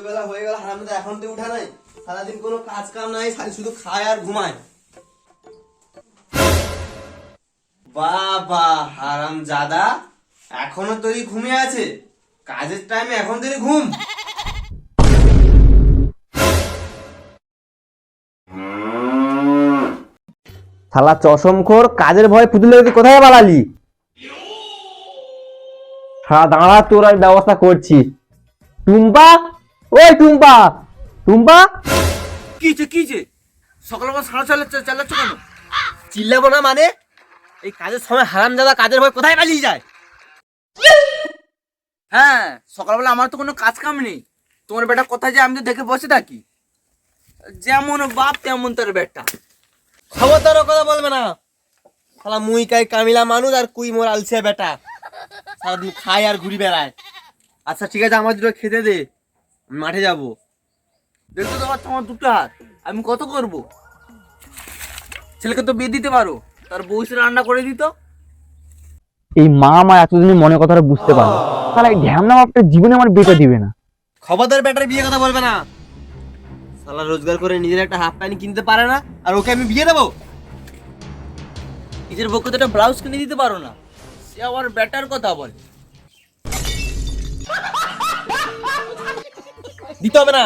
বেলা হয়ে গেল, হারামজাদা এখন তো উঠা নাই। সারাদিন কোনো কাজ কাম নাই, শুধু খায় আর ঘুমায়। বাবা হারামজাদা, এখনো তুই ঘুমিয়ে আছে? কাজের টাইমে এখন তুই ঘুম? শালা চশমখোর, কাজের ভয় পুতুলের কোথায় পালালি? শালা দাঁড়া, তোর আমি ব্যবস্থা করছি। টুম্পা, ওই টুম্পা, টুম্পা। কিছে সকালবেলা সাড়া চালাচ্ছ কেন? চিল্লাবো না মানে? এই কাজের সময় হারামজাদা কাজের ভয় কোথায় পালিয়ে যায়? হ্যাঁ, সকালবেলা আমার তো কোনো কাজ কাম নেই। তোমার বেটা কোথায় যায় আমি তো দেখে বসে থাকি। যেমন বাপ তেমন তোর বেটা। খবরদারও কথা বলবে না। শালা মুই কাই কামিলা মানুষ আর কুই মোর আলসিয়া বেটা, সারাদিন খায় আর ঘুরি বেড়ায়। আচ্ছা ঠিক আছে, আমার দুটো খেতে দে, আমি মাঠে যাবো। দেখতে তো পাচ্ছ আমার দুটো হাত, আমি কত করব? ছেলেকে তো বিয়ে দিতে পারো, তার বউ এসে রান্না করে দিত। এই মা আমার এতদিনে মনের কথাটা বুঝতে পারলো। শালা এই ঢ্যামনা বাপটা জীবনে আমার বিয়েটা দিবে না। খবরদার বেটার বিয়ে কথা বলবে না। শালা রোজগার করে নিজের একটা হাফ প্যান্ট কিনতে পারে না, আর ওকে আমি বিয়ে দেবো? নিজের বউকে তো একটা ব্লাউজ কিনে দিতে পারো না, সে আবার বেটার কথা বলে। দিতে হবে না,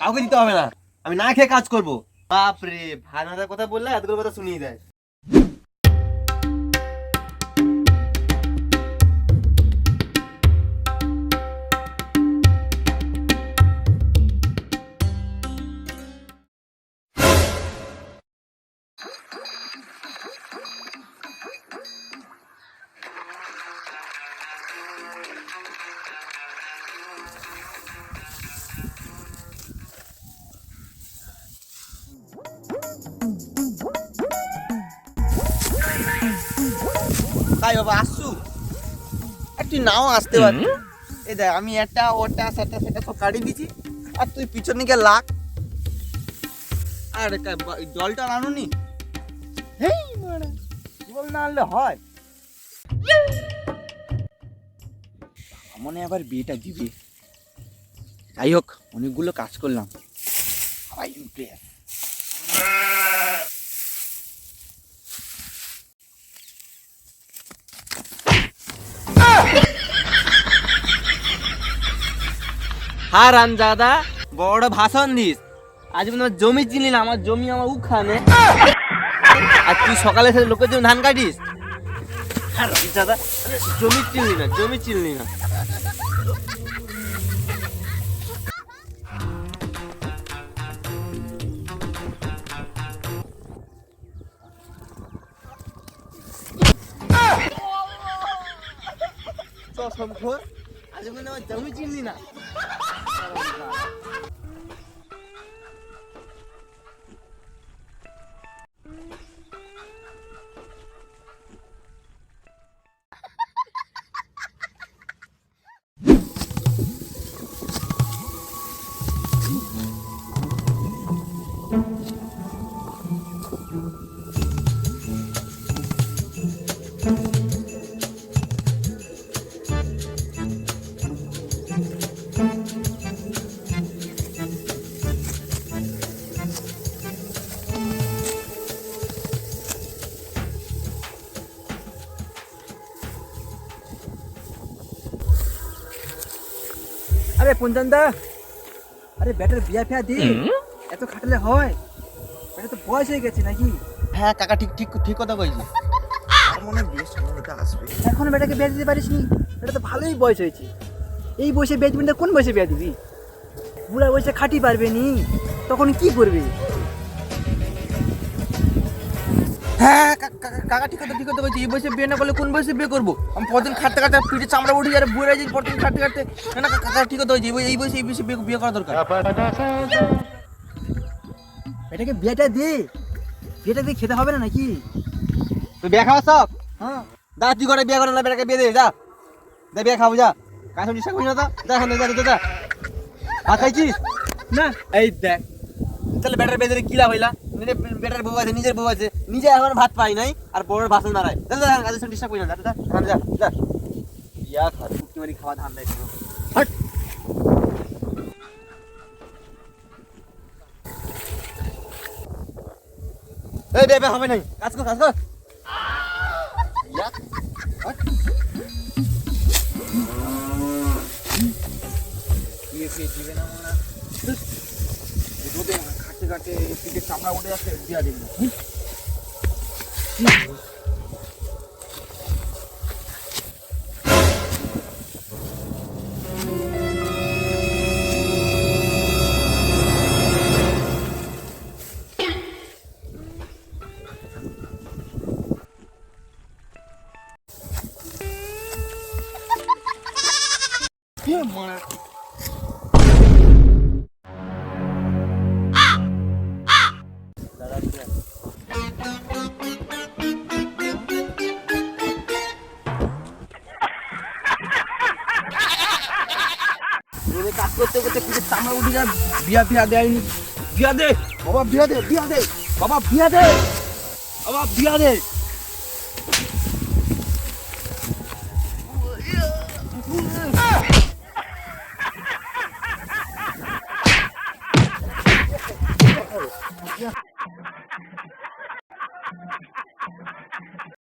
কাউকে দিতে হবে না, আমি না খেয়ে কাজ করবো। বাপরে, ভাইনাদের কথা বললে এতগুলো কথা শুনিয়ে দেয়। তাই বাবা আসছু, তুই নাও আসতে পারবি। এই দেখ, আমি একটা ওটা সেটা সেটা সব কাটিয়ে দিচ্ছি, আর তুই পিছন দিকে লাগ। আর জলটা আনুনি? হেই মারা, জল না আনলে হয়? মনে আবার বিয়েটা দিবি। যাই হোক, অনেকগুলো কাজ করলাম, সবাই ইমপ্রেস। হারামজাদা, বড় ভাষণ দিস। আজ পর্যন্ত আমার জমি চিনলি না, আমার জমি আমার উখানে, আর তুই সকালে এসে লোকের জন্য ধান কাটিস। হারামজাদা, জমি চিনলি না, জমি চিনলি না। চশমখোর, আজ পর্যন্ত আমার জমি চিনলি না। আরে পঞ্চান দা, আরে বেটার বিয়া ফিয়া দি, এত খাটলে হয়? বেটা তো বয়স হয়ে গেছে নাকি? হ্যাঁ কাকা, ঠিক ঠিক ঠিক কথা কইছি। আর মনে হয় বিয়ের সময় হতে আসবে। এখন বেটাকে বিয়ে দিতে পারিস নি? এটা তো ভালোই বয়স হয়েছে। এই বয়সে বিয়ে দিবি না, কোন বয়সে বিয়ে দিবি? বুড়া বয়সে খাটি পারবে নি, তখন কি করবে? হ্যাঁ কাকা, ঠিক কথা কইছি। এই বয়সে বিয়ে না করলে কোন বয়সে বিয়ে করবো? আমি প্রতিদিন খাটতে খাটতে পিঠে চামড়া উঠে যাবে, বুড়ে যাই প্রতিদিন খাটতে খাটতে। না কাকা, ঠিক কথা কইছি, এই বয়সে বিয়ে করা দরকার। এটাকে বিয়েটা দে, বিয়েটা দিয়ে খেতে হবে না নাকি? তুই বিয়ে খাওয়া সব? হ্যাঁ, দা তুই করে বিয়ে করে না, বেটাকে বিয়ে দে, যা দে বিয়ে খাবো, যা। কাজ ডিস্টার্ব করিস না তো, যা এখন যা। ভাত খাইছিস? না এই দেখ, তাহলে বেটার বিয়ে দিলে কি লাভ হইলা? বেটার বউ আছে, নিজের বউ আছে, নিজে এখন ভাত পাই নাই, আর বউয়ের ভাষণ মারায়। কাজের সঙ্গে ডিস্টার্ব করিস না, যা। ইয়া খাওয়া ধান দেয়। বিয়ে হবে নাই, কাজ কর কাজ কর। বিয়ে ফিয়ে দিবে না মনে হয়। রোদে খাটতে খাটতে পিঠের চামড়া উঠে যাচ্ছে, বিয়া দিবে না। রোদে কাজ করতে করতে পিঠের চামড়া উঠে যায়, বিয়া ফিয়া দেয়নি। বিয়া দে বাবা, বিয়া দে, বিয়া দে বাবা, বিয়া দে বাবা, বিয়া দে।